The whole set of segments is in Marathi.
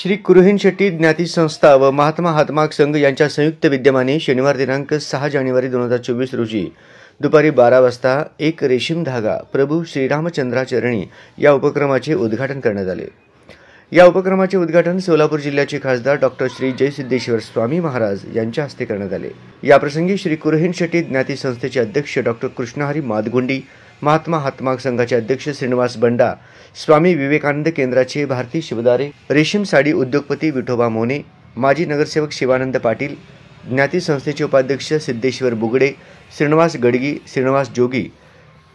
श्री कुरुहिन शेट्टी ज्ञाती संस्था व महात्मा हातमाग संघ यांच्या संयुक्त विद्यमाने शनिवार दिनांक 6 जानेवारी 2024 रोजी दुपारी 12 वाजता एक रेशीम धागा प्रभू श्रीरामचंद्राचरणी या उपक्रमाचे उद्घाटन करण्यात आले। या उपक्रमाचे उद्घाटन सोलापूर जिल्ह्याचे खासदार डॉक्टर श्री जयसिद्धेश्वर स्वामी महाराज यांच्या हस्ते करण्यात आले। या प्रसंगी श्री कुरुहिन शेट्टी ज्ञाती संस्थेचे अध्यक्ष डॉक्टर कृष्णहरी मादगुंडी, महात्मा हातमाग संघाचे अध्यक्ष श्रीनिवास बंडा, स्वामी विवेकानंद केंद्राचे भारती शिवदारे, रेशीम साडी उद्योगपती विठोबा मोने, माजी नगरसेवक शिवानंद पाटील, ज्ञाती संस्थेचे उपाध्यक्ष सिद्धेश्वर बुगडे, श्रीनिवास गडगी, श्रीनिवास जोगी,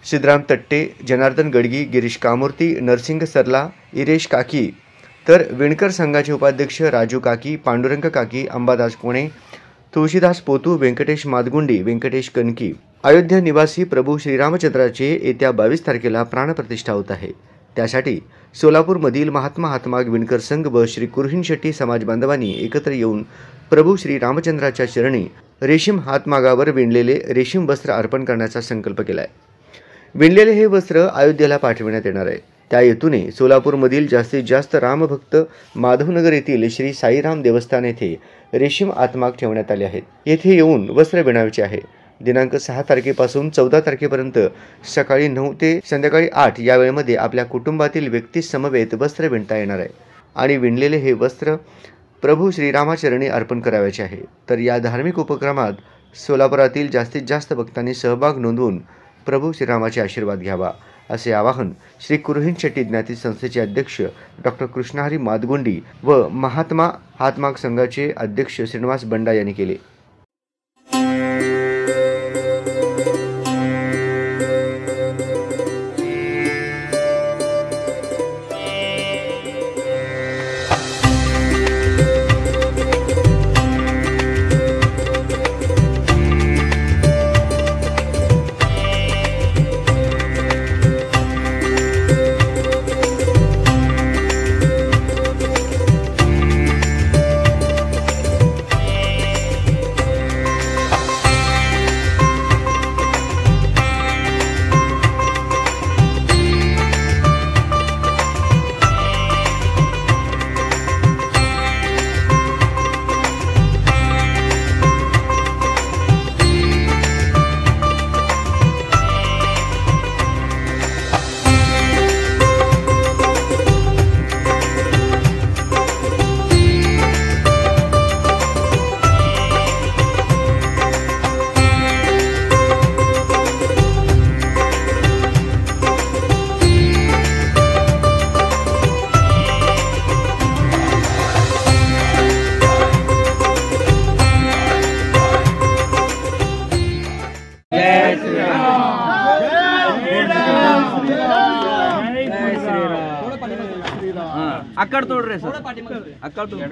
सिद्धराम तट्टे, जनार्दन गडगी, गिरीश कामूर्ती, नरसिंग सरला, इरेश काकी, तर विणकर संघाचे उपाध्यक्ष राजू काकी, पांडुरंग काकी, अंबादास पुणे, तुळशीदास पोतू, व्यंकटेश मादगुंडी, व्यंकटेश कनकी, अयोध्या निवासी प्रभू श्रीरामचंद्राचे येत्या 22 तारखेला प्राणप्रतिष्ठा होत आहे। त्यासाठी सोलापूरमधील महात्मा हातमाग विणकर संघ व श्री कुरुहिन शेट्टी समाज बांधवांनी एकत्र येऊन प्रभू श्रीरामचंद्राच्या चरणी रेशीम हातमागावर विणलेले रेशीम वस्त्र अर्पण करण्याचा संकल्प केला आहे। विणलेले हे वस्त्र अयोध्येला पाठविण्यात येणार आहे। त्या हेतूने सोलापूरमधील जास्तीत जास्त रामभक्त माधवनगर येथील श्री साईराम देवस्थान येथे रेशीम हातमाग ठेवण्यात आले आहेत। येथे येऊन वस्त्र विणायचे आहे। दिनांक 6 तारखेपासून 14 तारखेपर्यंत सकाळी 9 ते संध्याकाळी 8 या वेळेमध्ये आपल्या कुटुंबातील व्यक्ती समवेत वस्त्र विणता येणार आहे आणि विणलेले हे वस्त्र प्रभू श्रीरामाचरणी अर्पण करावयाचे आहे। तर या धार्मिक उपक्रमात सोलापुरातील जास्तीत जास्त भक्तांनी सहभाग नोंदवून प्रभू श्रीरामाचे आशीर्वाद घ्यावा असे आवाहन श्री कुरुहिन शेट्टी ज्ञाती संस्थेचे अध्यक्ष डॉक्टर कृष्णहरी मादगुंडी व महात्मा हातमाग संघाचे अध्यक्ष श्रीनिवास बंडा यांनी केले। अक्कड़ तोड़ रहे सर, अक्कड़ तोड़। जय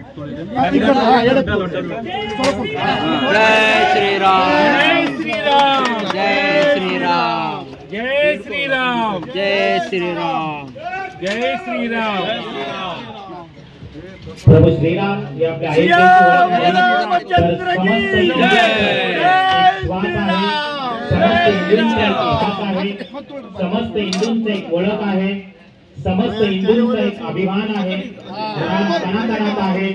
श्री राम, जय श्री राम, जय श्री राम, जय श्री राम, जय श्री राम, जय श्री राम। प्रभु श्री राम ये आपल्या रामचंद्र की समस्त हिंदूंचे एक ओळख आहे, समस्त हिंदूंचा एक अभिमान आहे, कणाकणात आहे।